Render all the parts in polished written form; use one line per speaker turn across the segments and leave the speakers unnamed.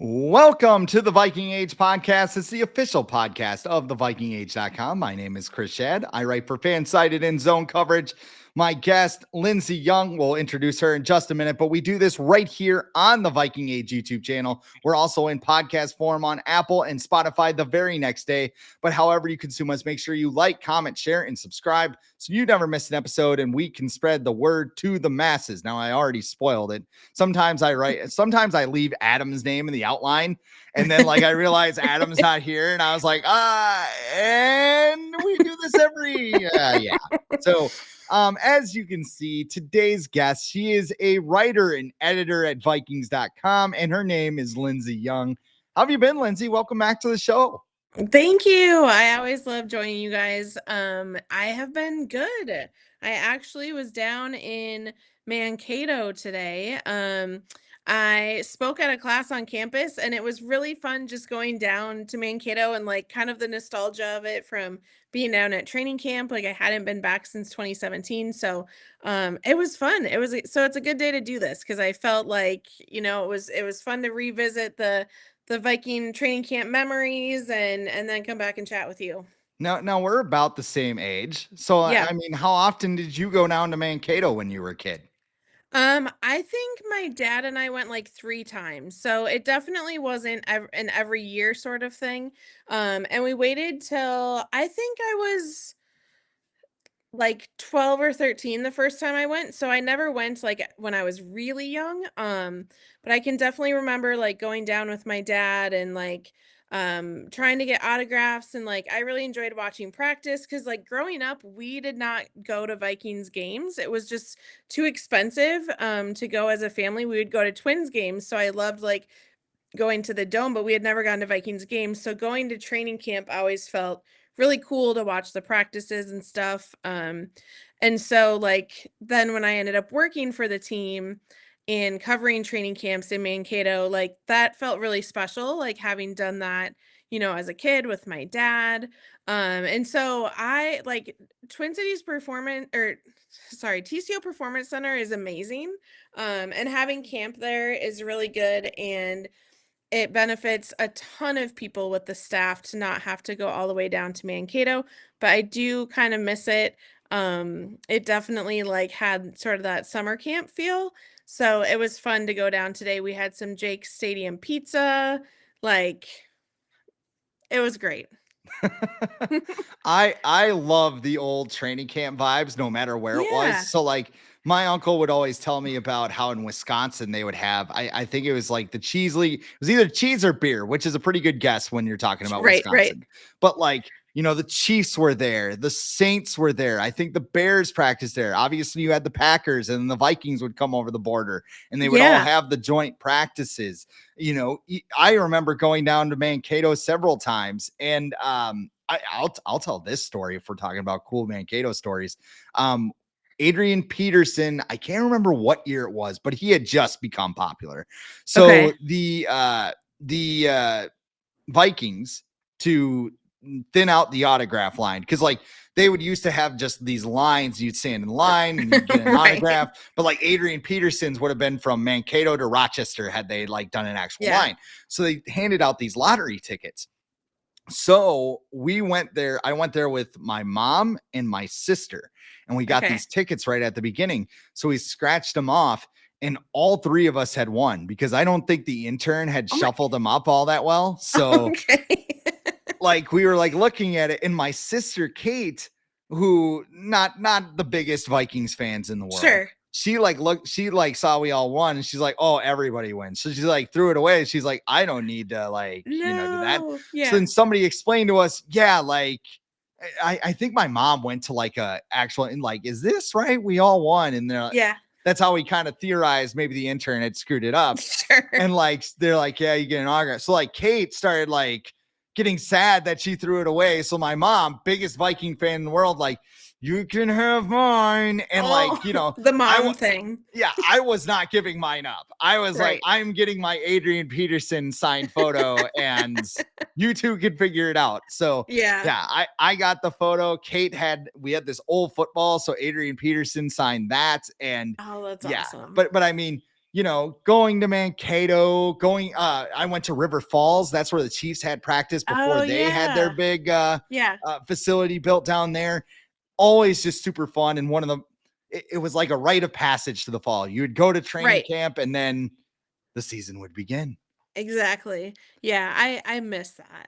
Welcome to the Viking Age podcast. It's the official podcast of thevikingage.com. My name is Chris Schad. I write for Fansided and Zone Coverage. My guest, Lindsey Young, we'll introduce her in just a minute, but we do this right here on the Viking Age YouTube channel. We're also in podcast form on Apple and Spotify the very next day. But however you consume us, make sure you like, comment, share, and subscribe so you never miss an episode and we can spread the word to the masses. Now, I already spoiled it. Sometimes I leave Adam's name in the outline, and then I realize Adam's not here, and I was like, and we do this yeah. So as you can see, today's guest, she is a writer and editor at Vikings.com, and her name is Lindsey Young. How have you been, Lindsey? Welcome back to the show.
Thank you. I always love joining you guys. I have been good. I actually was down in Mankato today. I spoke at a class on campus, and it was really fun just going down to Mankato and kind of the nostalgia of it from being down at training camp. I hadn't been back since 2017. So it was fun. So it's a good day to do this because I felt it was fun to revisit the Viking training camp memories and then come back and chat with you.
Now we're about the same age. So,
Yeah.
I mean, how often did you go down to Mankato when you were a kid?
I think my dad and I went 3 times. So it definitely wasn't an every year sort of thing. And we waited till I think I was 12 or 13 the first time I went. So I never went when I was really young. But I can definitely remember going down with my dad and trying to get autographs, and I really enjoyed watching practice because growing up we did not go to Vikings games. It was just too expensive to go as a family. We would go to Twins games. So I loved going to the Dome, but we had never gone to Vikings games. So going to training camp always felt really cool to watch the practices and stuff. And so then when I ended up working for the team and covering training camps in Mankato, that felt really special, having done that, as a kid with my dad. And so I Twin Cities TCO Performance Center is amazing. And having camp there is really good, and it benefits a ton of people with the staff to not have to go all the way down to Mankato, but I do kind of miss it. It definitely had sort of that summer camp feel. So it was fun to go down today. We had some Jake's Stadium pizza. It was great.
I love the old training camp vibes no matter where it was.
Yeah.
So my uncle would always tell me about how in Wisconsin they would have, I think it was the cheese league. It was either cheese or beer, which is a pretty good guess when you're talking about
Right.
Wisconsin. But the Chiefs were there, the Saints were there. I think the Bears practiced there. Obviously, you had the Packers, and the Vikings would come over the border, and they would all have the joint practices. I remember going down to Mankato several times, and I'll tell this story if we're talking about cool Mankato stories. Adrian Peterson, I can't remember what year it was, but he had just become popular. So the Vikings, to thin out the autograph line, because they would used to have just these lines, you'd stand in line and you'd get an autograph, but Adrian Peterson's would have been from Mankato to Rochester had they done an actual line. So they handed out these lottery tickets. So we went there. I went there with my mom and my sister, and we got these tickets right at the beginning. So we scratched them off, and all 3 of us had won because I don't think the intern had shuffled them up all that well. So we were looking at it, and my sister Kate, who not the biggest Vikings fans in the world.
Sure.
She saw we all won, and she's like, oh, everybody wins. So she threw it away. She's like, I don't need to do that.
Yeah.
So then somebody explained to us, I think my mom went to a actual, and is this right? We all won. And they're that's how we kind of theorized maybe the intern had screwed it up.
Sure.
And they're yeah, you get an autograph. So Kate started getting sad that she threw it away. So my mom, biggest Viking fan in the world, you can have mine. And
the mom thing.
Yeah, I was not giving mine up. I was I'm getting my Adrian Peterson signed photo, and you two can figure it out. So I got the photo. We had this old football, so Adrian Peterson signed that. And
that's awesome.
But I mean, going to Mankato, I went to River Falls. That's where the Chiefs had practice before
Oh
they had their
yeah.
big
Yeah.
facility built down there. Always just super fun. And it was like a rite of passage to the fall. You would go to training
Right.
camp and then the season would begin.
Exactly. Yeah, I miss that.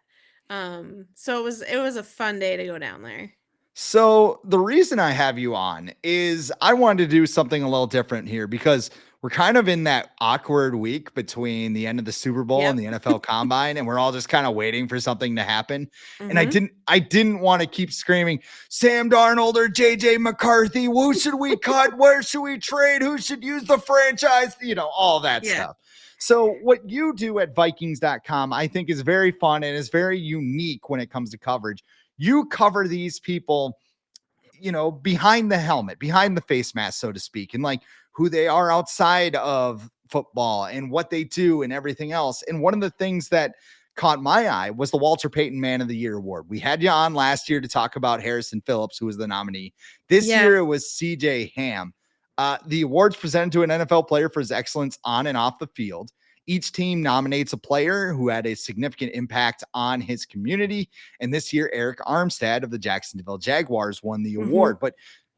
So it was a fun day to go down there.
So the reason I have you on is I wanted to do something a little different here because we're kind of in that awkward week between the end of the Super Bowl and
Yep.
the NFL Combine, and we're all just kind of waiting for something to happen. And I
Mhm.
didn't want to keep screaming Sam Darnold or JJ McCarthy. Who should we cut? Where should we trade? Who should use the franchise? All that
Yeah.
stuff. So what you do at Vikings.com, I think is very fun and is very unique when it comes to coverage. You cover these people, behind the helmet, behind the face mask, so to speak, and like who they are outside of football and what they do and everything else. And one of the things that caught my eye was the Walter Payton Man of the Year award. We had you on last year to talk about Harrison Phillips, who was the nominee. This
Yeah.
year it was CJ Ham. The award's presented to an NFL player for his excellence on and off the field. Each team nominates a player who had a significant impact on his community. And this year, Eric Armstead of the Jacksonville Jaguars won the
Mhm.
award. But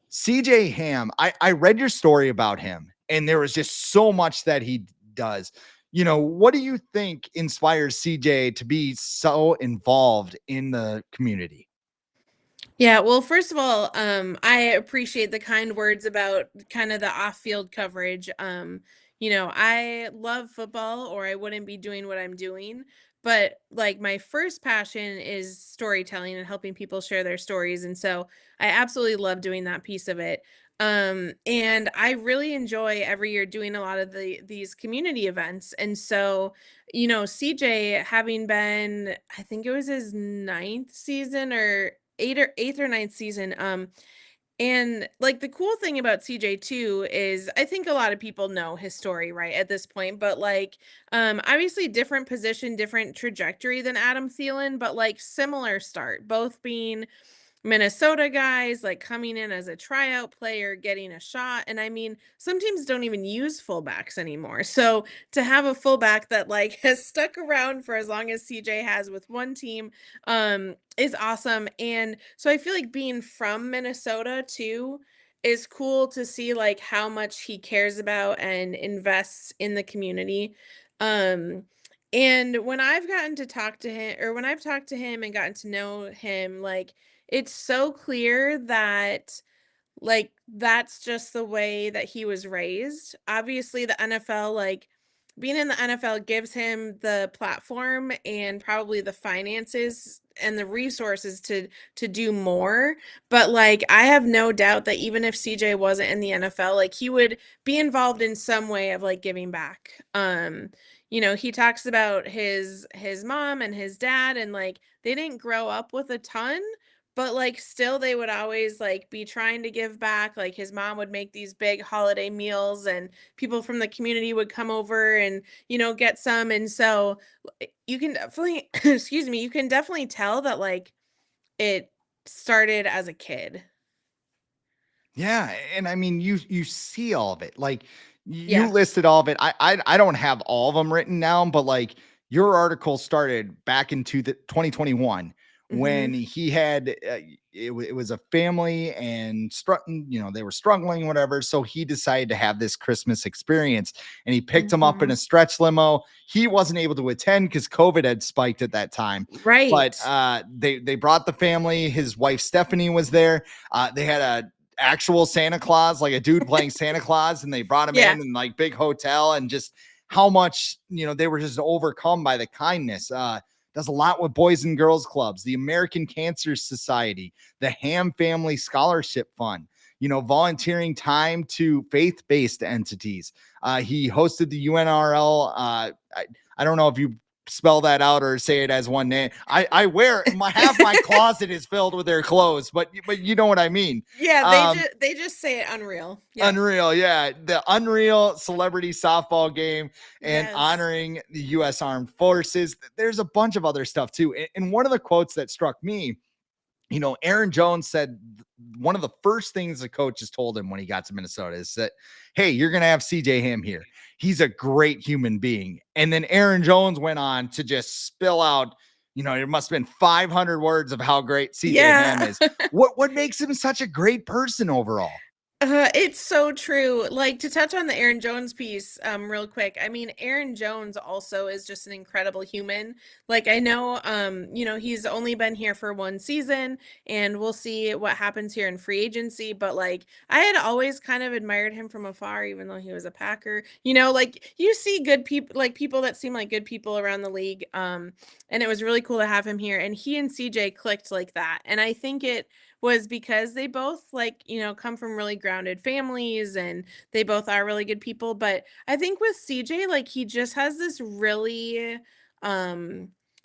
CJ Ham, I read your story about him, and there was just so much that he does. What do you think inspires CJ to be so involved in the community?
Yeah, well, first of all, I appreciate the kind words about kind of the off-field coverage. I love football or I wouldn't be doing what I'm doing, but like my first passion is storytelling and helping people share their stories, and so I absolutely love doing that piece of it. And I really enjoy every year doing a lot of these community events. And so, CJ having been, I think it was his ninth season or eighth or ninth season. And like the cool thing about CJ too is I think a lot of people know his story, right, at this point, but like obviously different position, different trajectory than Adam Thielen, but like similar start, both being Minnesota guys, like, coming in as a tryout player, getting a shot, and I mean, some teams don't even use fullbacks anymore, so to have a fullback that, like, has stuck around for as long as CJ has with one team, is awesome, and so I feel like being from Minnesota too is cool to see, like, how much he cares about and invests in the community, um, and when I've gotten to talk to him or when I've talked to him and gotten to know him, like, it's so clear that, like, that's just the way that he was raised. Obviously, the NFL, like, being in the NFL gives him the platform and probably the finances and the resources to do more, but, like, I have no doubt that even if CJ wasn't in the NFL, like, he would be involved in some way of, like, giving back. He talks about his mom and his dad, and, like, they didn't grow up with a ton, but, like, still they would always, like, be trying to give back, like, his mom would make these big holiday meals, and people from the community would come over and, get some, and so, you can definitely excuse me, you can definitely tell that, like, it started as a kid.
Yeah, and I mean, you see all of it. Like you
Yeah.
listed all of it. I don't have all of them written down, but like your article started back into the 2021 when
Mhm.
he had it was a family and they were struggling, whatever. So he decided to have this Christmas experience, and he picked them up in a
Mhm.
stretch limo. He wasn't able to attend because COVID had spiked at that time, but
Right.
they brought the family. His wife Stephanie was there. They had a actual Santa Claus, like a dude playing Santa Claus, and they brought him
Yeah.
in like big hotel, and just how much they were just overcome by the kindness. Does a lot with Boys and Girls Clubs, the American Cancer Society, the Ham Family Scholarship Fund, volunteering time to faith-based entities. He hosted the UNRL. I don't know if you spell that out or say it as one name. I wear my half my closet is filled with their clothes, but you know what I mean.
Yeah,
Um,
they just say it unreal. Yep.
Unreal, yeah. The Unreal Celebrity Softball Game and
Yes.
honoring the U.S. Armed Forces. There's a bunch of other stuff too. And one of the quotes that struck me Aaron Jones said one of the first things the coaches told him when he got to Minnesota is that, hey, you're going to have CJ Ham here. He's a great human being. And then Aaron Jones went on to just spill out, it must have been 500 words of how great CJ Ham
Yeah.
is. What makes him such a great person overall?
It's so true. Like, to touch on the Aaron Jones piece, real quick. I mean, Aaron Jones also is just an incredible human. Like, I know, he's only been here for one season, and we'll see what happens here in free agency. But like, I had always kind of admired him from afar, even though he was a Packer. Like you see good people, like people that seem like good people around the league. And it was really cool to have him here. And he and CJ clicked like that. And I think it was because they both like, come from really grounded families and they both are really good people. But I think with CJ, like he just has this really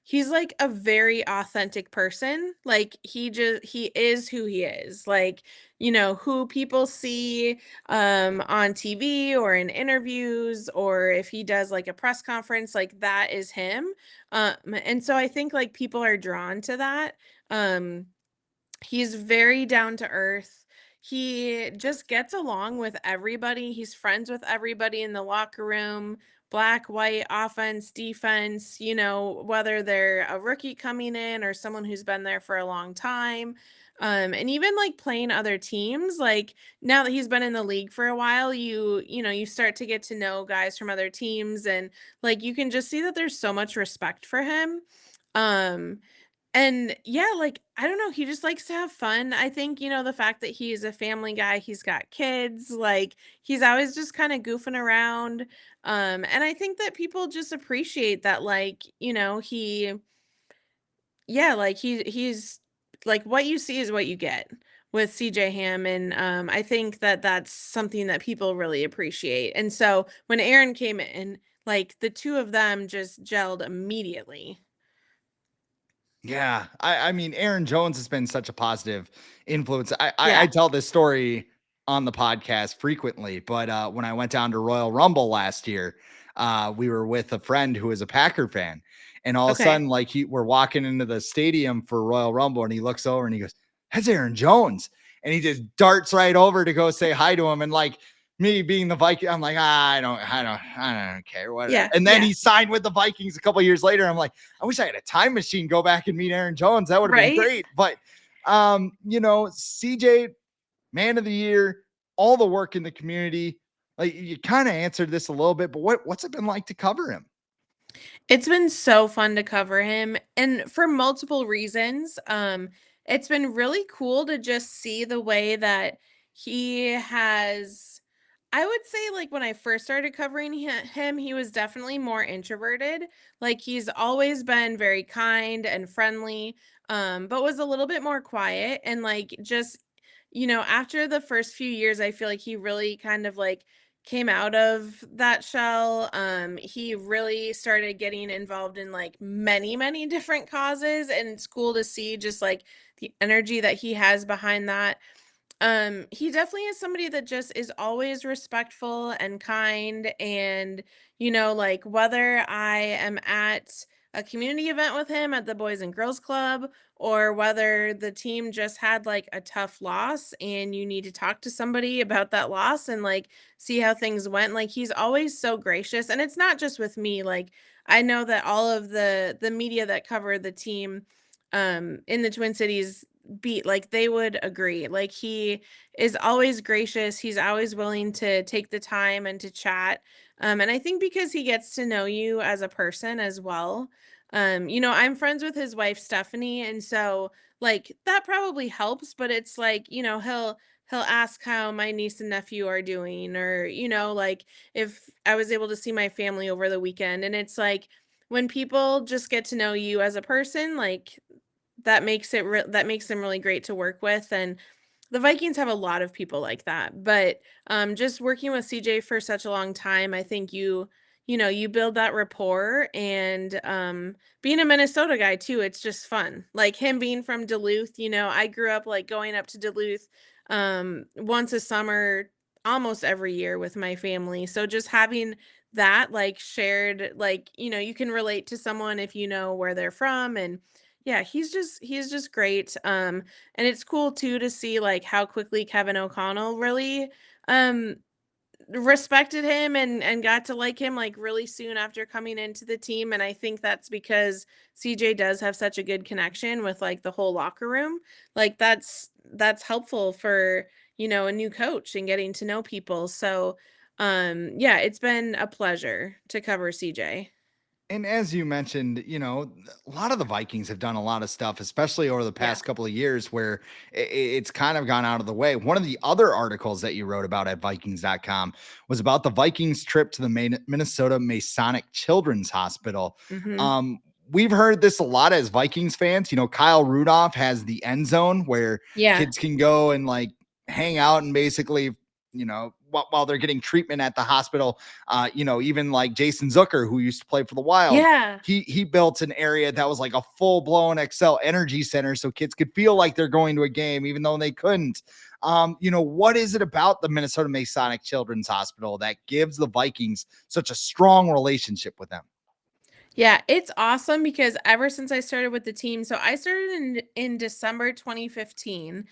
he's like a very authentic person. Like he is who he is. Like, who people see on TV or in interviews, or if he does like a press conference, like that is him. And so I think like people are drawn to that. He's very down to earth. He just gets along with everybody. He's friends with everybody in the locker room, black, white, offense, defense, whether they're a rookie coming in or someone who's been there for a long time. And even like playing other teams, like now that he's been in the league for a while, you start to get to know guys from other teams, and like you can just see that there's so much respect for him. Um, and yeah, like, I don't know, he just likes to have fun. I think, the fact that he's a family guy, he's got kids, like, he's always just kind of goofing around. And I think that people just appreciate that, like, yeah, like he's like what you see is what you get with CJ Ham. And I think that that's something that people really appreciate. And so when Aaron came in, like the two of them just gelled immediately.
Yeah, I mean, Aaron Jones has been such a positive influence. I
Yeah.
tell this story on the podcast frequently, but when I went down to Royal Rumble last year, we were with a friend who is a Packer fan, and all of a
Okay.
sudden, like we're walking into the stadium for Royal Rumble, and he looks over and he goes, "That's Aaron Jones," and he just darts right over to go say hi to him, and like me being the Viking, I'm like, I don't care, whatever.
Yeah.
And then
Yeah.
he signed with the Vikings a couple years later. I'm like, I wish I had a time machine, go back and meet Aaron Jones. That would have been
Right?
great. But CJ, man of the year, all the work in the community. Like you kind of answered this a little bit, but what's it been like to cover him?
It's been so fun to cover him, and for multiple reasons. It's been really cool to just see the way that he has. I would say, like, when I first started covering him, he was definitely more introverted. Like, he's always been very kind and friendly, but was a little bit more quiet. And, like, just, after the first few years, I feel like he really kind of like came out of that shell. He really started getting involved in like many, many different causes, and it's cool to see just like the energy that he has behind that. He definitely is somebody that just is always respectful and kind. And, like whether I am at a community event with him at the Boys and Girls Club, or whether the team just had like a tough loss and you need to talk to somebody about that loss and like see how things went, like he's always so gracious. And it's not just with me. Like I know that all of the media that cover the team in the Twin Cities beat, like they would agree. Like he is always gracious, he's always willing to take the time and to chat. And I think because he gets to know you as a person as well. I'm friends with his wife Stephanie, and so like that probably helps. But it's like, he'll ask how my niece and nephew are doing, or like if I was able to see my family over the weekend. And it's like when people just get to know you as a person, like that makes them really great to work with. And the Vikings have a lot of people like that. But just working with CJ for such a long time, I think you build that rapport. And being a Minnesota guy too, it's just fun. Like him being from Duluth, I grew up like going up to Duluth once a summer almost every year with my family. So just having that like shared, like, you can relate to someone if you know where they're from. And Yeah, he's just great. And it's cool too to see like how quickly Kevin O'Connell really um respected him and got to like him like really soon after coming into the team, and I think that's because CJ does have such a good connection with like the whole locker room. Like that's helpful for, a new coach and getting to know people. So yeah, it's been a pleasure to cover CJ.
And as you mentioned, a lot of the Vikings have done a lot of stuff, especially over the
Yeah.
past couple of years, where it's kind of gone out of the way. One of the other articles that you wrote about at Vikings.com was about the Vikings trip to the Minnesota Masonic Children's Hospital.
Mhm.
Um, we've heard this a lot as Vikings fans. Kyle Rudolph has the end zone where
Yeah.
kids can go and like hang out and basically, while they're getting treatment at the hospital. Even like Jason Zucker, who used to play for the Wild,
Yeah.
he built an area that was like a full blown Excel energy center, so kids could feel like they're going to a game, even though they couldn't. What is it about the Minnesota Masonic Children's Hospital that gives the Vikings such a strong relationship with them?
Yeah, it's awesome because ever since I started with the team, so I started in December 2015.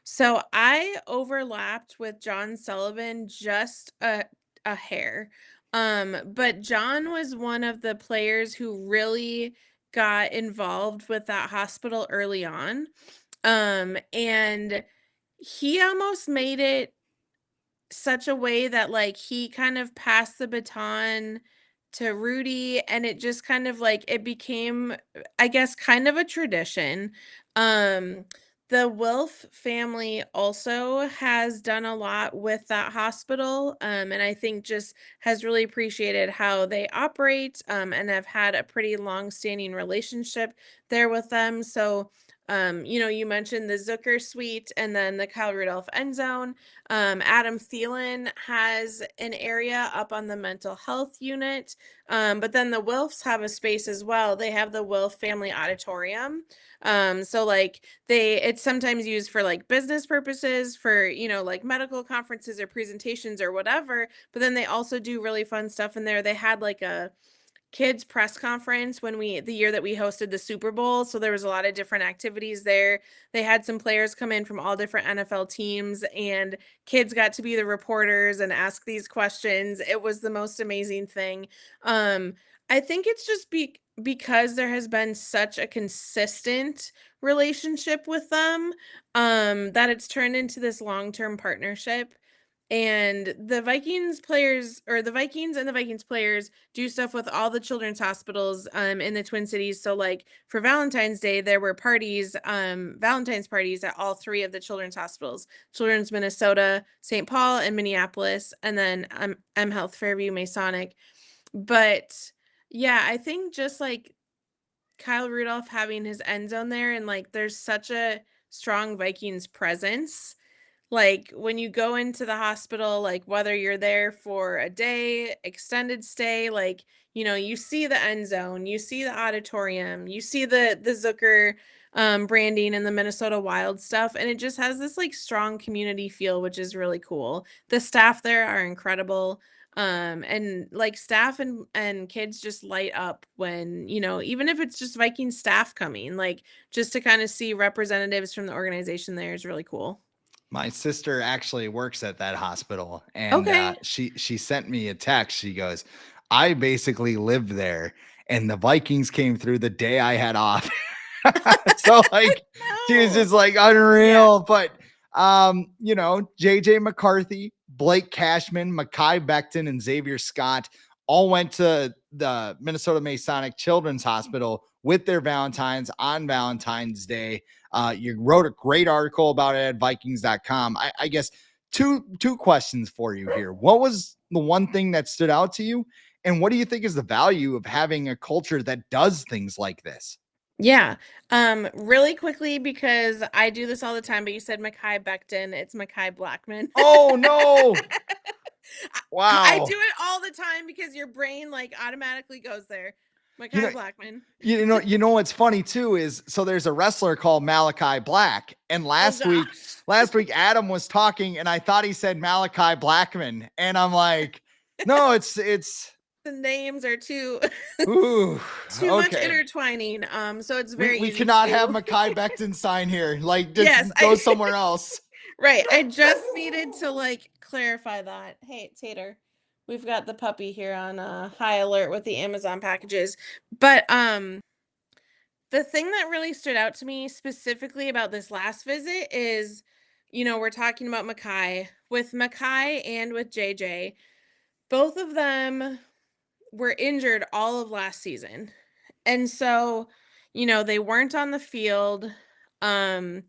So I overlapped with John Sullivan just a hair. But John was one of the players who really got involved with that hospital early on. And he almost made it such a way that, like, he kind of passed the baton to Rudy, and it just kind of, like, it became, I guess, kind of a tradition. Um, the Wilf family also has done a lot with that hospital, and I think just has really appreciated how they operate, and have had a pretty long-standing relationship there with them. So, you mentioned the Zucker suite and then the Kyle Rudolph end zone. Adam Thielen has an area up on the mental health unit. But then the Wilfs have a space as well. They have the Wilf Family Auditorium. So like it's sometimes used for like business purposes for, like medical conferences or presentations or whatever. But then they also do really fun stuff in there. They had like a kids press conference when the year that we hosted the Super Bowl. So there was a lot of different activities there. They had some players come in from all different NFL teams, and kids got to be the reporters and ask these questions. It was the most amazing thing. Um, I think it's just because there has been such a consistent relationship with them, that it's turned into this long-term partnership. And the Vikings players, or the Vikings and the Vikings players, do stuff with all the children's hospitals in the Twin Cities. So like for Valentine's Day, there were parties, Valentine's parties at all three of the children's hospitals: Children's Minnesota, St. Paul, and Minneapolis, and then M Health Fairview Masonic. But yeah, I think just like Kyle Rudolph having his end zone there, and like there's such a strong Vikings presence, like, when you go into the hospital, like, whether you're there for a day, extended stay, like, you see the end zone, you see the auditorium, you see the Zucker, branding and the Minnesota Wild stuff, and it just has this, like, strong community feel, which is really cool. The staff there are incredible, and, like, staff and kids just light up when, even if it's just Viking staff coming, like, just to kinda see representatives from the organization there is really cool.
My sister actually works at that hospital, and
Okay.
she sent me a text. She goes, "I basically lived there, and the Vikings came through the day I had off." So like she was
No.
just like
Yeah.
unreal. But JJ McCarthy, Blake Cashman, Mekhi Becton, and Xavier Scott all went to the Minnesota Masonic Children's Hospital with their Valentines on Valentine's Day. You wrote a great article about it at Vikings.com. I guess two questions for you here. What was the one thing that stood out to you? And what do you think is the value of having a culture that does things like this?
Yeah. Really quickly, because I do this all the time, but you said Mekhi Becton, it's Mekhi Blackman.
Oh no.
I do
Wow.
it all the time because your brain, like, automatically goes there.
You know,
Mekhi Blackman.
what's funny too is so there's a wrestler called Malachi Black, and
Oh
last week,
gosh.
Adam was talking, and I thought he said Malachi Blackman, and I'm like, no, it's
the names are too
Ooh,
too much
okay.
intertwining. So it's
We
very
we
easy
cannot have
to
Mekhi Becton sign here. Like, just
yes,
go
I
somewhere else.
right. I just needed to like clarify that. Hey, Tater, we've got the puppy here on high alert with the Amazon packages. But the thing that really stood out to me specifically about this last visit is, we're talking about Mekhi and with JJ. Both of them were injured all of last season. And so, they weren't on the field. Um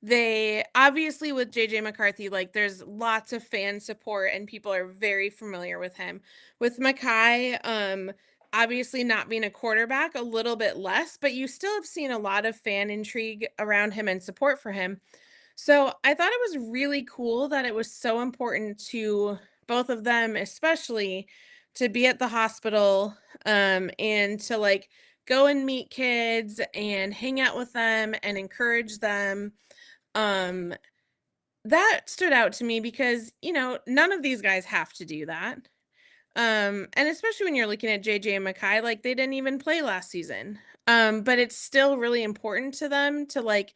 they obviously with JJ McCarthy, like there's lots of fan support and people are very familiar with him. With Mekhi, obviously not being a quarterback, a little bit less, but you still have seen a lot of fan intrigue around him and support for him. So I thought it was really cool that it was so important to both of them, especially to be at the hospital, and to like go and meet kids and hang out with them and encourage them. um, that stood out to me because, none of these guys have to do that. And especially when you're looking at JJ and Mekhi, like they didn't even play last season. But it's still really important to them to like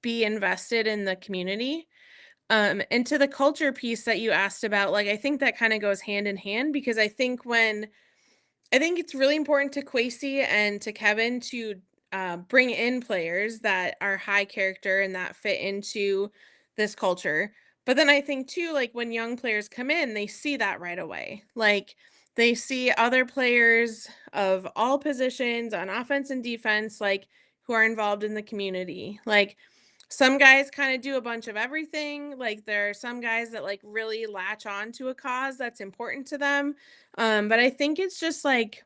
be invested in the community. And to the culture piece that you asked about, like I think that kind of goes hand in hand because I think it's really important to Kwesi and to Kevin to bring in players that are high character and that fit into this culture. But then I think too, like when young players come in, they see that right away. Like they see other players of all positions on offense and defense, like who are involved in the community. Like some guys kind of do a bunch of everything. Like there are some guys that like really latch on to a cause that's important to them. But I think it's just like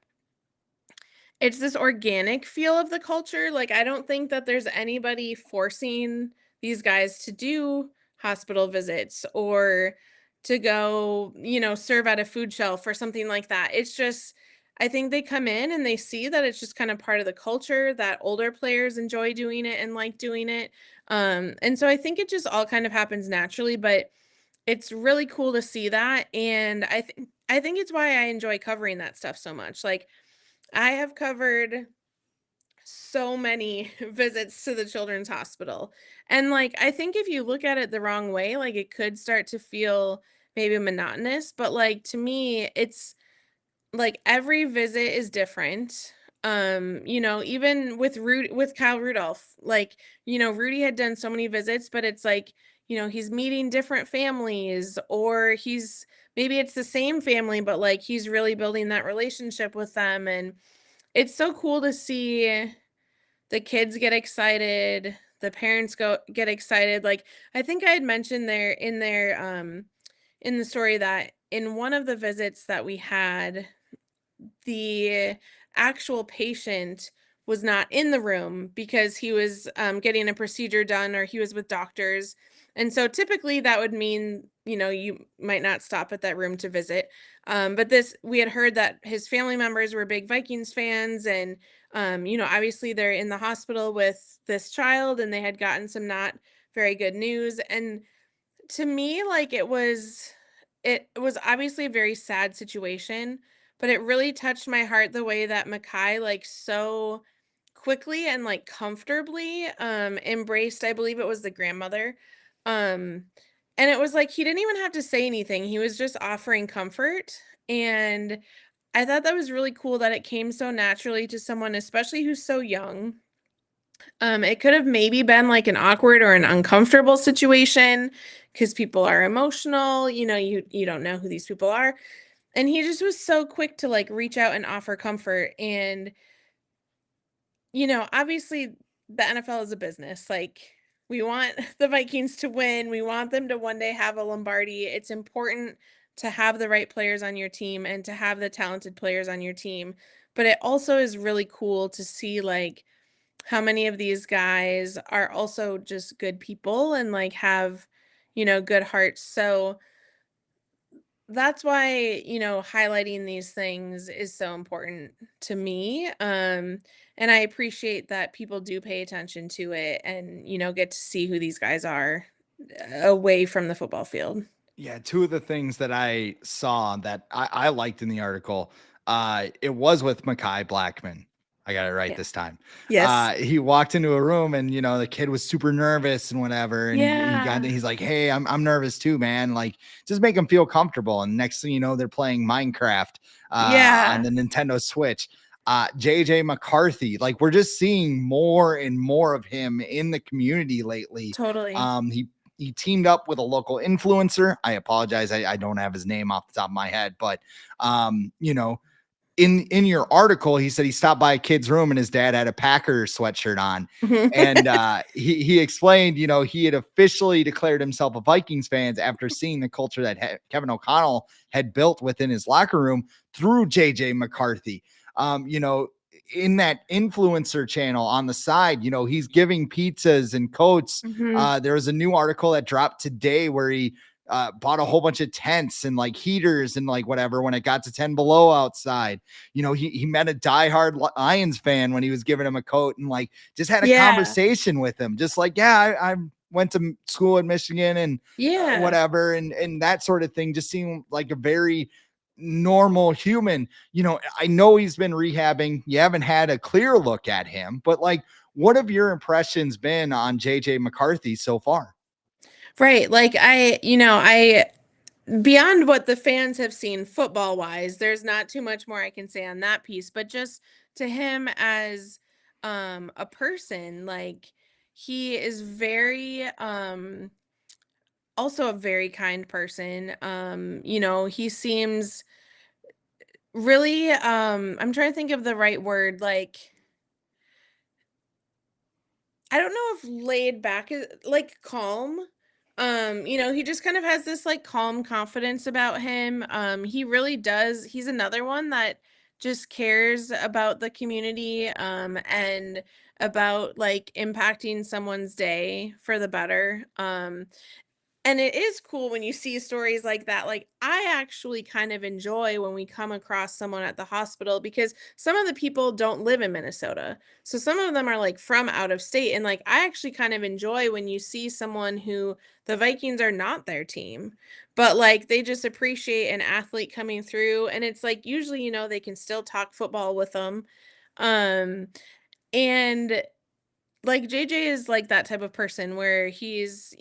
it's this organic feel of the culture. Like I don't think that there's anybody forcing these guys to do hospital visits or to go, serve at a food shelf or something like that. It's just I think they come in and they see that it's just kind of part of the culture that older players enjoy doing it and like doing it. And so I think it just all kind of happens naturally, but it's really cool to see that. And I think it's why I enjoy covering that stuff so much. Like I have covered so many visits to the children's hospital. And like I think if you look at it the wrong way, like it could start to feel maybe monotonous, but like to me it's like every visit is different. Even with Kyle Rudolph, like, Rudy had done so many visits, but it's like, he's meeting different families or maybe it's the same family, but like he's really building that relationship with them. And it's so cool to see the kids get excited, the parents get excited. Like I think I had mentioned in the story that in one of the visits that we had, the actual patient was not in the room because he was getting a procedure done or he was with doctors. And so typically that would mean, you might not stop at that room to visit. But we had heard that his family members were big Vikings fans. And, obviously they're in the hospital with this child and they had gotten some not very good news. And to me, like it was obviously a very sad situation, but it really touched my heart the way that Mekhi like so quickly and like comfortably embraced, I believe it was the grandmother. Um and it was like he didn't even have to say anything. He was just offering comfort. And I thought that was really cool that it came so naturally to someone, especially who's so young. It could have maybe been like an awkward or an uncomfortable situation because people are emotional, you don't know who these people are. And he just was so quick to like reach out and offer comfort. And, obviously the NFL is a business. Like we want the Vikings to win. We want them to one day have a Lombardi. It's important to have the right players on your team and to have the talented players on your team. But it also is really cool to see like how many of these guys are also just good people and like have, good hearts. So that's why, highlighting these things is so important to me. And I appreciate that people do pay attention to it and, get to see who these guys are away from the football field.
Yeah, two of the things that I saw that I liked in the article. It was with Mekhi Blackman. I got it right
Yeah.
this time.
Yes.
He walked into a room and, the kid was super nervous and whatever. And
Yeah.
he's like, hey, I'm nervous too, man. Like, just make him feel comfortable. And next thing you know, they're playing Minecraft on
Yeah.
the Nintendo Switch. JJ McCarthy, like, we're just seeing more and more of him in the community lately.
Totally.
He teamed up with a local influencer. I apologize. I don't have his name off the top of my head, but in your article, he said he stopped by a kid's room and his dad had a Packers sweatshirt on. And he explained, he had officially declared himself a Vikings fan after seeing the culture that Kevin O'Connell had built within his locker room through JJ McCarthy. In that influencer channel on the side, he's giving pizzas and coats. There was a new article that dropped today where he bought a whole bunch of tents and like heaters and like whatever when it got to 10 below outside. He met a diehard Lions fan when he was giving him a coat and like just had a conversation with him. Just like, I went to school in Michigan and whatever. And that sort of thing just seemed like a very normal human. I know he's been rehabbing. You haven't had a clear look at him, but like, what have your impressions been on JJ McCarthy so far?
Right. Like beyond what the fans have seen football wise, there's not too much more I can say on that piece, but just to him as a person, like he is very also a very kind person. He seems really I'm trying to think of the right word, like I don't know if laid back is like calm. He just kind of has this like calm confidence about him. He really does. He's another one that just cares about the community and about like impacting someone's day for the better. And it is cool when you see stories like that. Like, I actually kind of enjoy when we come across someone at the hospital because some of the people don't live in Minnesota. So some of them are like from out of state. And like, I actually kind of enjoy when you see someone who the Vikings are not their team, but like they just appreciate an athlete coming through. And it's like, usually, they can still talk football with them. Um, and like JJ is like that type of person where he's,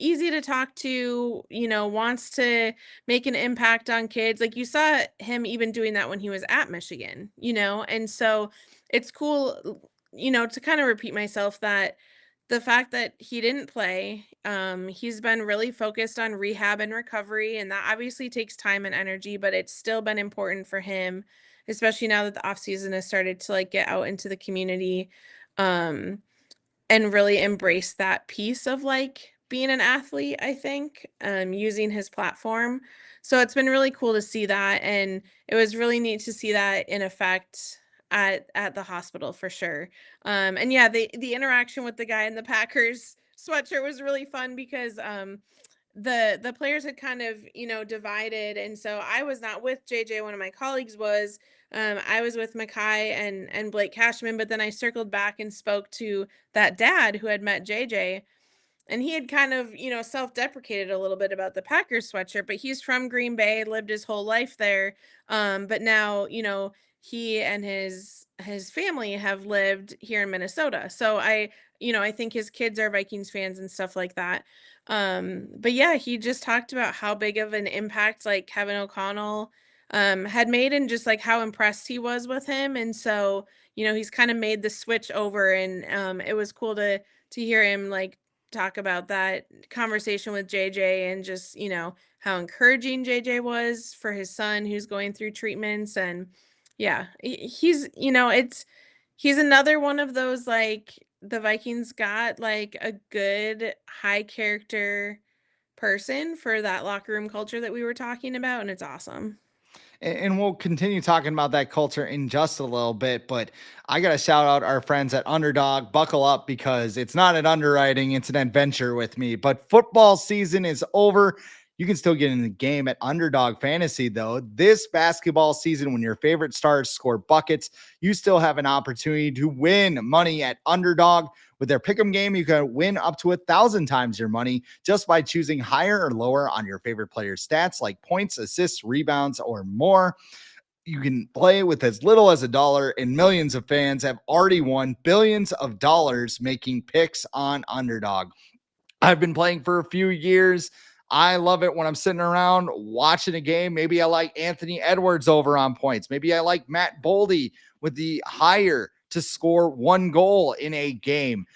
easy to talk to, wants to make an impact on kids. Like you saw him even doing that when he was at Michigan, and so it's cool, to kind of repeat myself that the fact that he didn't play, he's been really focused on rehab and recovery, and that obviously takes time and energy, but it's still been important for him, especially now that the off season has started to like get out into the community. Um, and really embrace that piece of like being an athlete, I think, using his platform. So it's been really cool to see that. And it was really neat to see that in effect at the hospital for sure. And yeah, the interaction with the guy in the Packers sweatshirt was really fun because the players had kind of divided, and so I was not with JJ. One of my colleagues was. I was with Mekhi and Blake Cashman, but then I circled back and spoke to that dad who had met JJ, and he had kind of self-deprecated a little bit about the Packers sweatshirt, but he's from Green Bay, lived his whole life there, but now he and his family have lived here in Minnesota. So I think his kids are Vikings fans and stuff like that. But yeah, he just talked about how big of an impact like Kevin O'Connell had made and just like how impressed he was with him. And so, he's kind of made the switch over, and it was cool to hear him like talk about that conversation with JJ and just, how encouraging JJ was for his son who's going through treatments. And yeah, he's another one of those, like the Vikings got like a good high character person for that locker room culture that we were talking about. And it's awesome.
And we'll continue talking about that culture in just a little bit. But I got to shout out our friends at Underdog. Buckle up because it's not an underwriting, it's an adventure with me. But football season is over. You can still get in the game at Underdog Fantasy, though. This basketball season, when your favorite stars score buckets, you still have an opportunity to win money at Underdog. With their pick'em game, you can win up to 1,000 times your money just by choosing higher or lower on your favorite player's stats like points, assists, rebounds, or more. You can play with as little as $1, and millions of fans have already won billions of dollars making picks on Underdog. I've been playing for a few years. I love it when I'm sitting around watching a game. Maybe I like Anthony Edwards over on points. Maybe I like Matt Boldy with the higher to score 1 goal in a game.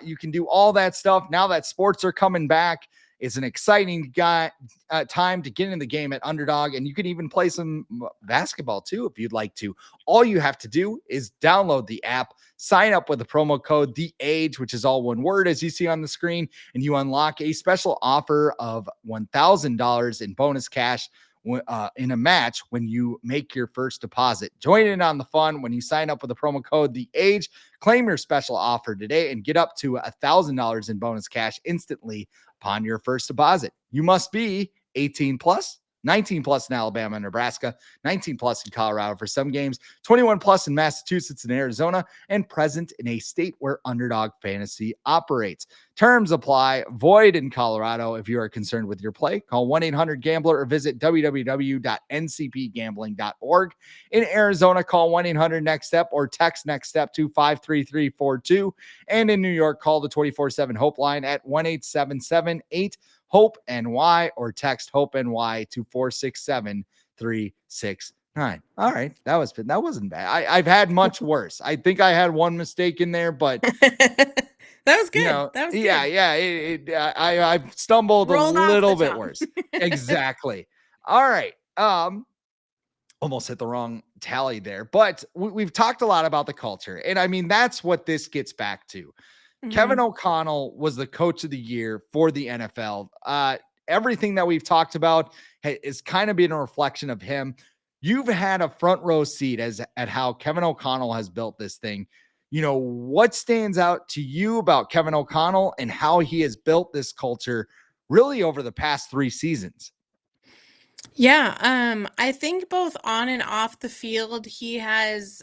You can do all that stuff. Now that sports are coming back, it's an exciting time to get in the game at Underdog, and you can even play some basketball too if you'd like to. All you have to do is download the app, sign up with the promo code The Age, which is all one word as you see on the screen, and you unlock a special offer of $1,000 in bonus cash in a match when you make your first deposit. Join in on the fun when you sign up with the promo code The Age. Claim your special offer today and get up to $1,000 in bonus cash instantly upon your first deposit. You must be 18 plus, 19 plus in Alabama and Nebraska, 19 plus in Colorado for some games, 21 plus in Massachusetts and Arizona, and present in a state where Underdog Fantasy operates. Terms apply. Void in Colorado. If you are concerned with your play, call 1-800-GAMBLER or visit www.ncpgambling.org. In Arizona, call 1-800-NEXT-STEP or text NEXT STEP to 53342. And in New York, call the 24/7 Hope line at 1-877-8-HOPE-NY or text HOPE-NY to 467-369. All right, that wasn't bad. I've had much worse. I think I had one mistake in there, but
that was good. That was
yeah,
good.
I've stumbled a
Rolled off the
little bit
tongue.
worse. Exactly. All right. Almost hit the wrong tally there, but we've talked a lot about the culture, and I mean that's what this gets back to. Kevin O'Connell was the coach of the year for the NFL. Everything that we've talked about is kind of been a reflection of him. You've had a front row seat at how Kevin O'Connell has built this thing. What stands out to you about Kevin O'Connell and how he has built this culture really over the past 3 seasons?
Yeah, I think both on and off the field, he has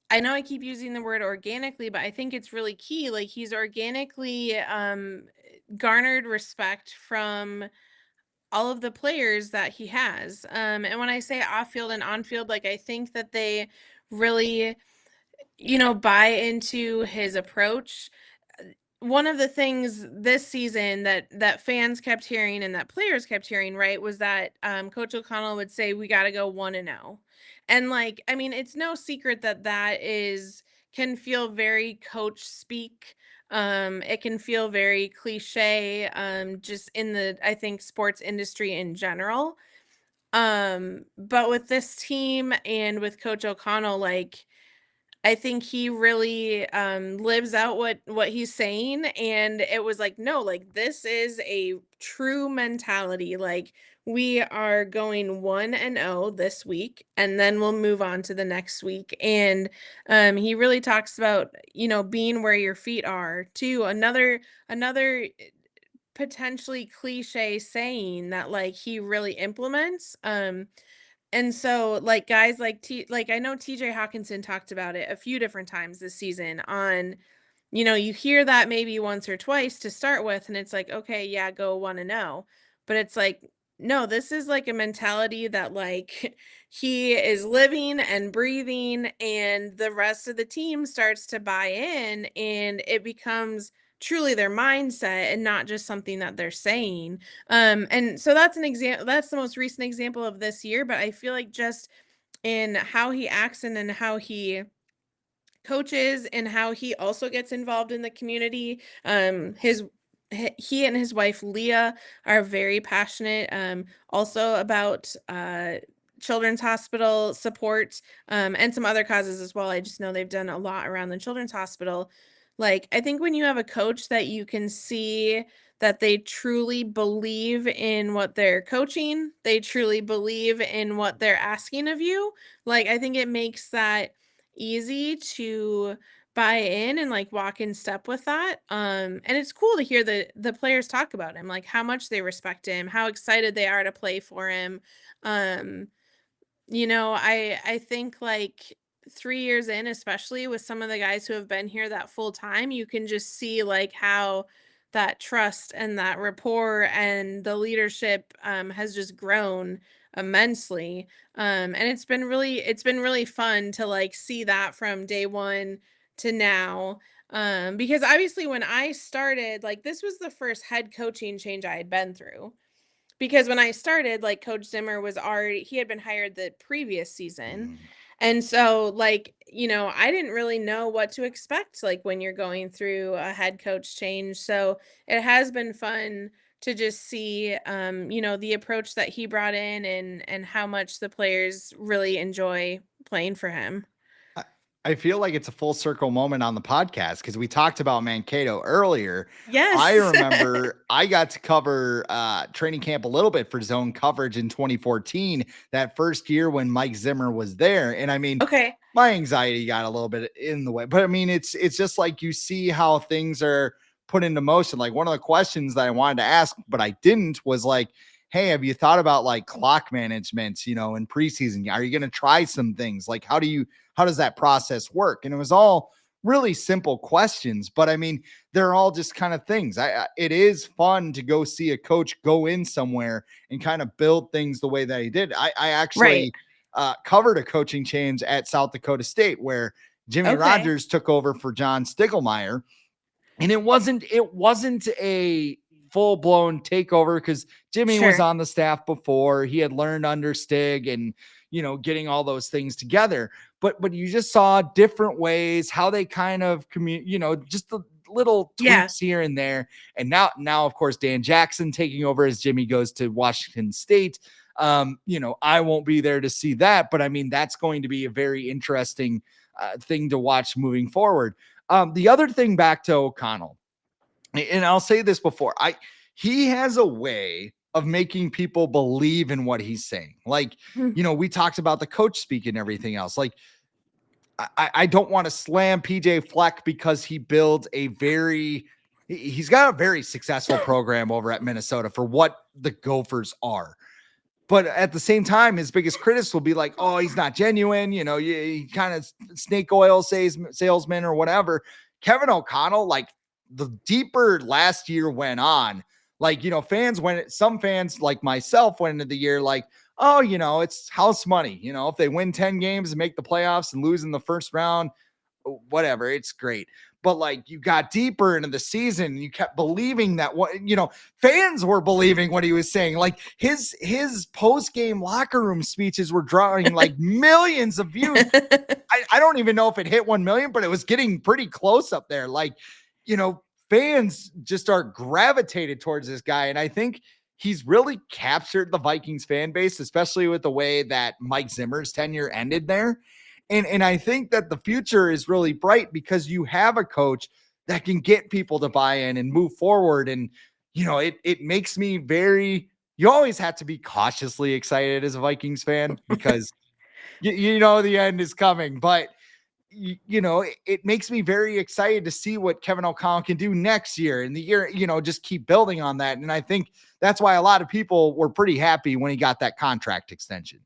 I know I keep using the word organically, but I think it's really key. Like he's organically garnered respect from all of the players that he has. And when I say off field and on field, like I think that they really, buy into his approach. One of the things this season that fans kept hearing and that players kept hearing, right, was that Coach O'Connell would say we got to go 1-0. And like, I mean, it's no secret that can feel very coach speak. It can feel very cliche, just in the, I think, sports industry in general. But with this team and with Coach O'Connell, like I think he really lives out what he's saying, and it was like, no, like this is a true mentality. Like we are going 1-0 this week, and then we'll move on to the next week. And he really talks about being where your feet are too. Another potentially cliche saying that like he really implements. And so, like, guys like I know TJ Hawkinson talked about it a few different times this season on, you hear that maybe once or twice to start with, and it's like, okay, yeah, go 1-0. But it's like, no, this is like a mentality that like he is living and breathing, and the rest of the team starts to buy in, and it becomes truly their mindset and not just something that they're saying. And so that's an example, that's the most recent example of this year, but I feel like just in how he acts and in how he coaches and how he also gets involved in the community. He and his wife Leah are very passionate also about children's hospital support and some other causes as well. I just know they've done a lot around the children's hospital. Like I think when you have a coach that you can see that they truly believe in what they're coaching, they truly believe in what they're asking of you, like I think it makes that easy to buy in and like walk in step with that. And it's cool to hear the players talk about him, like how much they respect him, how excited they are to play for him. Um, I think like 3 years in, especially with some of the guys who have been here that full time, you can just see like how that trust and that rapport and the leadership has just grown immensely. And it's been really fun to like see that from day one to now. Because obviously when I started, like this was the first head coaching change I had been through. Because when I started, like, Coach Zimmer was already he had been hired the previous season.
Mm.
And so, like, I didn't really know what to expect, like, when you're going through a head coach change. So it has been fun to just see, the approach that he brought in and how much the players really enjoy playing for him.
I I feel like it's a full circle moment on the podcast because we talked about Mankato earlier. I
Yes.
remember I got to cover training camp a little bit for zone coverage in 2014, that first year when Mike Zimmer was there. And I mean,
Okay.
my anxiety got a little bit in the way, but I mean, it's just like you see how things are put into motion. Like one of the questions that I wanted to ask, but I didn't, was like, hey, have you thought about like clock management, in preseason? Are you going to try some things? Like, how does that process work? And it was all really simple questions, but I mean, they're all just kind of things. It is fun to go see a coach go in somewhere and kind of build things the way that he did. I
Right.
actually covered a coaching change at South Dakota State where Jimmy
Okay.
Rogers took over for John Stiglmeyer, and it wasn't a full blown takeover because Jimmy was
Sure.
on the staff before. He had learned under Stig and getting all those things together. But you just saw different ways how they kind of just the little
Yeah.
tweaks here and there. And now of course Dan Jackson taking over as Jimmy goes to Washington State. I won't be there to see that, but I mean that's going to be a very interesting thing to watch moving forward. The other thing back to O'Connell, and I'll say this before, he has a way of making people believe in what he's saying. Like, we talked about the coach speak and everything else. Like, I don't want to slam PJ Fleck because he's got a very successful program over at Minnesota for what the Gophers are. But at the same time, his biggest critics will be like, oh, he's not genuine. He kind of snake oil salesman or whatever. Kevin O'Connell, like the deeper last year went on, like, some fans like myself went into the year like, oh, it's house money. If they win 10 games and make the playoffs and lose in the first round, whatever, it's great. But like you got deeper into the season and you kept believing that fans were believing what he was saying. Like his post-game locker room speeches were drawing like millions of views. I don't even know if it hit 1 million, but it was getting pretty close up there. Like, fans just are gravitated towards this guy. And I think he's really captured the Vikings fan base, especially with the way that Mike Zimmer's tenure ended there. And I think that the future is really bright because you have a coach that can get people to buy in and move forward. And, it makes me you always have to be cautiously excited as a Vikings fan because the end is coming, but it makes me very excited to see what Kevin O'Connell can do next year and the year, just keep building on that. And I think that's why a lot of people were pretty happy when he got that contract extension.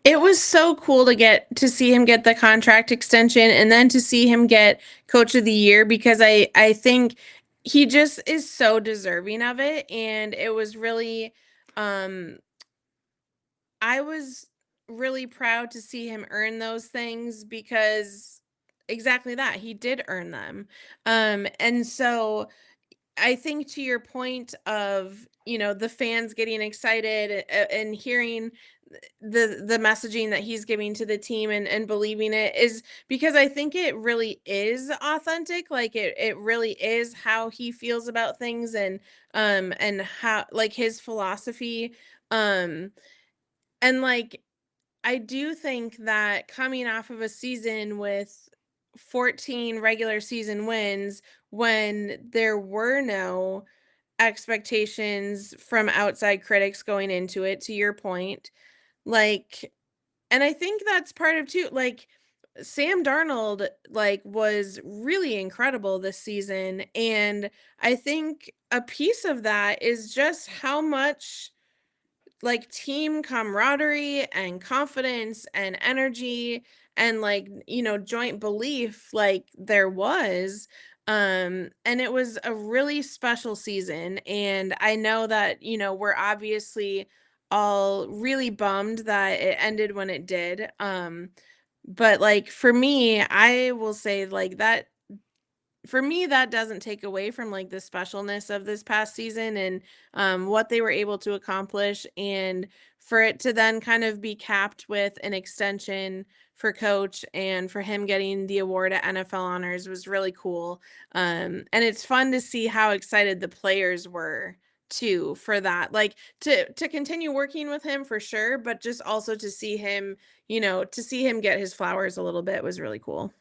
It was so cool to see him get the contract extension and then to see him get coach of the year because I think he just is so deserving of it, and it was really um I was really proud to see him earn those things because exactly that, he did earn them. And so I think to your point of, the fans getting excited and hearing the messaging that he's giving to the team and believing it is because I think it really is authentic. Like it really is how he feels about things and how like his philosophy. Um and like I do think that coming off of a season with 14 regular season wins when there were no expectations from outside critics going into it, to your point, like, and I think that's part of too, like, Sam Darnold, like, was really incredible this season, and I think a piece of that is just how much like team camaraderie and confidence and energy and like joint belief like there was and it was a really special season, and I know that we're obviously all really bummed that it ended when it did. But like for me, I will say like that for me, that doesn't take away from like the specialness of this past season and what they were able to accomplish. And for it to then kind of be capped with an extension for coach and for him getting the award at NFL Honors was really cool. And it's fun to see how excited the players were too for that, like to continue working with him for sure, but just also to see him, to see him get his flowers a little bit was really cool.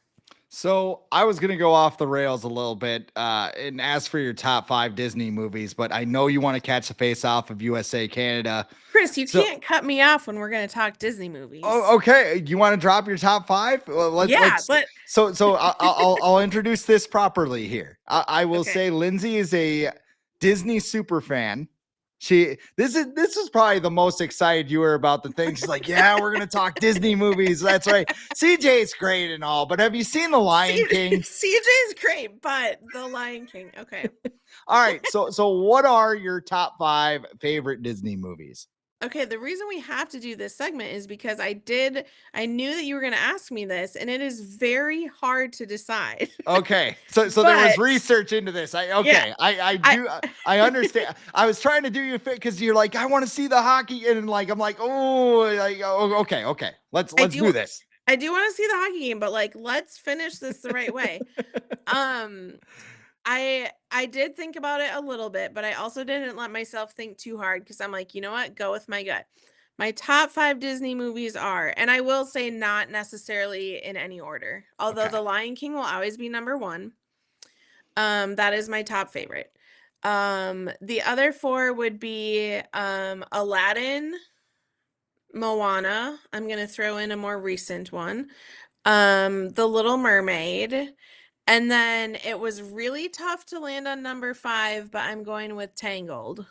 So I was gonna go off the rails a little bit and ask for your top 5 Disney movies, but I know you want to catch the face off of USA Canada.
Chris, you
So
can't cut me off when we're going to talk Disney movies.
okay, you want to drop your top 5? Well,
Yeah,
let's.
but
So I'll introduce this properly here. I will
okay.
say Lindsay is a Disney super fan. This is probably the most excited you were about the thing. She's like, yeah, we're gonna talk Disney movies. That's right. CJ's great and all, but have you seen The Lion King?
CJ's great, but The Lion King. Okay.
All right. So what are your top 5 favorite Disney movies?
Okay, the reason we have to do this segment is because I knew that you were going to ask me this, and it is very hard to decide.
Okay. So there was
But
research into this.
yeah,
I
I
do I understand. I was trying to do you fit because you're like, I want to see the hockey, and like I'm like, okay. Let's
I
do
do
this.
I do want to see the hockey game, but like let's finish this the right way. Um I did think about it a little bit, but I also didn't let myself think too hard because I'm like, you know what? Go with my gut. My top 5 Disney movies are, and I will say not necessarily in any order, although
Okay.
The Lion King will always be number 1. That is my top favorite. The other 4 would be Aladdin, Moana. I'm gonna throw in a more recent one. The Little Mermaid. And then it was really tough to land on number 5, but I'm going with Tangled,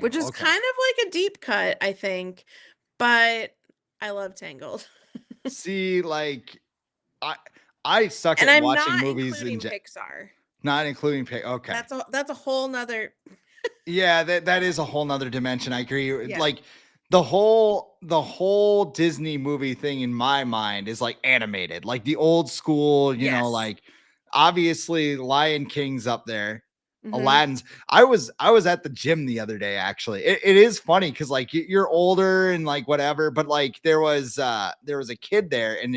which
Tangle.
is
Okay.
kind of like a deep cut, I think, but I love Tangled.
See, like I I suck
And
at
I'm
watching
not
movies
including Pixar.
not including okay.
That's a whole nother.
Yeah, that is a whole nother dimension. I agree.
Yeah.
Like the whole Disney movie thing in my mind is like animated, like the old school,
Yes.
like obviously Lion King's up there.
Hmm.
Aladdin's. I was at the gym the other day actually. It is funny because like you're older and like whatever, but like there was a kid there and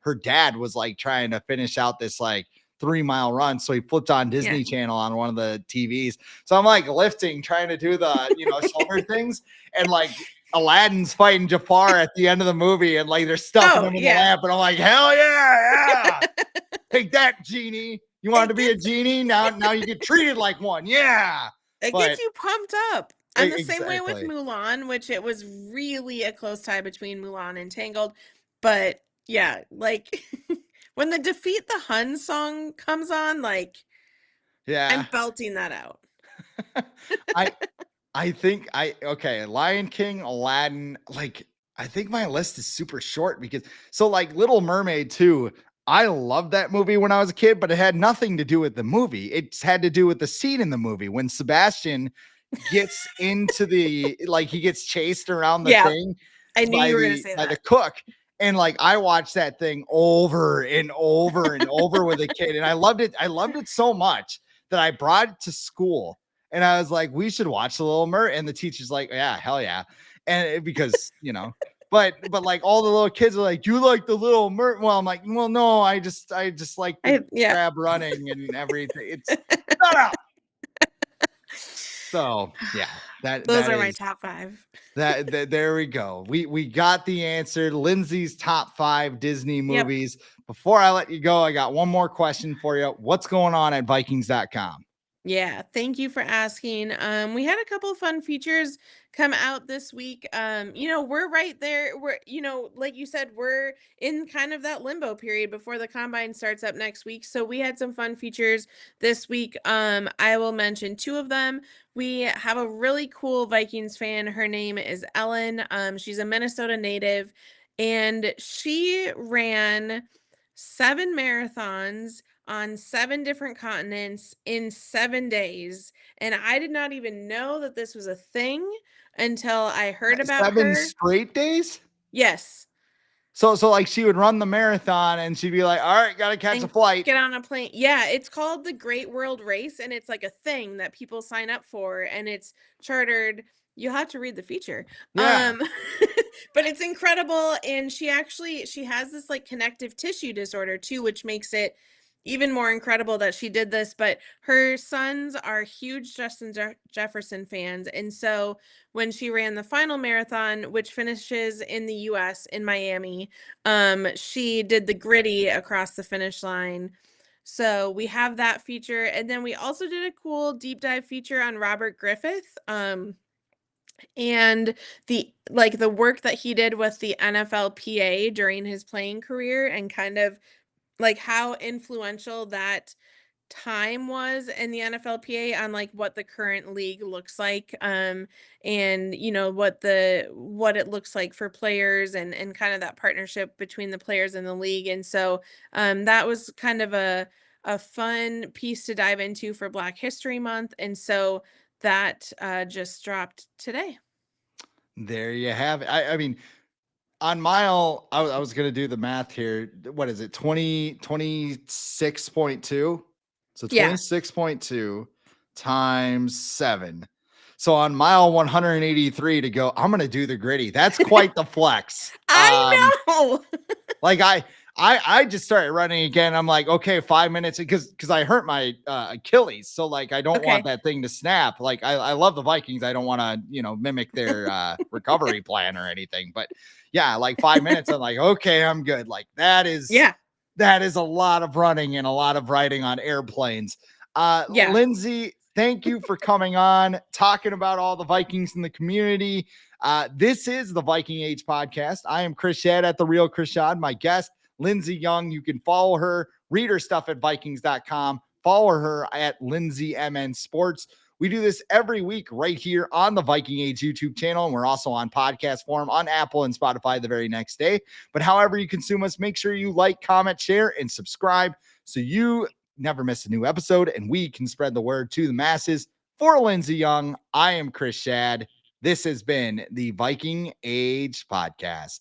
her dad was like trying to finish out this like 3 mile run. So he flipped on
Yeah.
Disney Channel on one of the TVs. So I'm like lifting, trying to do the, shoulder things. And like Aladdin's fighting Jafar at the end of the movie. And like they're stuffing
Oh,
him in the
yeah.
lamp. And I'm like, hell yeah. Take that, genie. You wanted
It
to be a
gets
genie. Now you get treated like one. Yeah.
it gets
But
you pumped up. I'm the same way with
exactly.
Mulan, which it was really a close tie between Mulan and Tangled. But yeah, like when the Defeat the Hun song comes on, like I'm
Yeah.
belting that out.
I I think okay, Lion King, Aladdin, like I think my list is super short because so like Little Mermaid too. I loved that movie when I was a kid, but it had nothing to do with the movie. It had to do with the scene in the movie when Sebastian gets into the like he gets chased around the
Yeah,
thing
I knew
by
you were gonna
the
say
by the
that.
cook. And like I watched that thing over and over and over with a kid, and I loved it. I loved it so much that I brought it to school and I was like, we should watch The Little Mermaid. And the teacher's like, yeah, hell yeah. And because, but like all the little kids are like, you like The Little Mermaid? Well, I'm like, well, no, I just like the
Yeah.
crab running and everything. It's not out. So yeah, that
Those
that
are my
is
top 5.
that there we go. We got the answer. Lindsay's top 5 Disney
Yep.
movies. Before I let you go, I got one more question for you. What's going on at Vikings.com?
Yeah, thank you for asking. We had a couple of fun features come out this week. We're right there. Like you said, we're in kind of that limbo period before the combine starts up next week. So we had some fun features this week. I will mention 2 of them. We have a really cool Vikings fan. Her name is Ellen. She's a Minnesota native, and she ran 7 marathons on 7 different continents in 7 days. And I did not even know that this was a thing until I heard about
7
her.
straight days?
Yes.
So like she would run the marathon and she'd be like, all right, got to catch a
And
flight.
get on a plane. Yeah, it's called the Great World Race, and it's like a thing that people sign up for, and it's chartered. You'll have to read the feature.
Yeah.
But it's incredible, and she has this like connective tissue disorder too, which makes it even more incredible that she did this. But her sons are huge Jefferson fans, and so when she ran the final marathon, which finishes in the US in Miami, she did the gritty across the finish line. So we have that feature, and then we also did a cool deep dive feature on Robert Griffith, and the work that he did with the NFLPA during his playing career, and kind of like how influential that time was in the NFLPA on like what the current league looks like, and what it looks like for players, and kind of that partnership between the players and the league. And so that was kind of a fun piece to dive into for Black History Month, and so that just dropped today.
There you have it. I mean, on mile, I was going to do the math here. What is it? 26.2. So
Yeah.
26.2 times 7. So on mile 183 to go, I'm going to do the gritty. That's quite the flex.
I know.
Like I just started running again. I'm like, okay, 5 minutes because I hurt my Achilles. So like I don't want
Okay.
that thing to snap. Like I love the Vikings. I don't want to, mimic their recovery plan or anything. But yeah, like 5 minutes, I'm like, okay, I'm good. Like
Yeah.
that is a lot of running and a lot of riding on airplanes.
Yeah.
Lindsey, thank you for coming on, talking about all the Vikings in the community. This is the Viking Age podcast. I am Chris Schad at The Real Chris Schad. My guest, Lindsey Young. You can follow her, read her stuff at Vikings.com. Follow her at Lindsey MN Sports. We do this every week right here on the Viking Age YouTube channel. And we're also on podcast form on Apple and Spotify the very next day. But however you consume us, make sure you like, comment, share, and subscribe so you never miss a new episode and we can spread the word to the masses. For Lindsey Young, I am Chris Schad. This has been the Viking Age Podcast.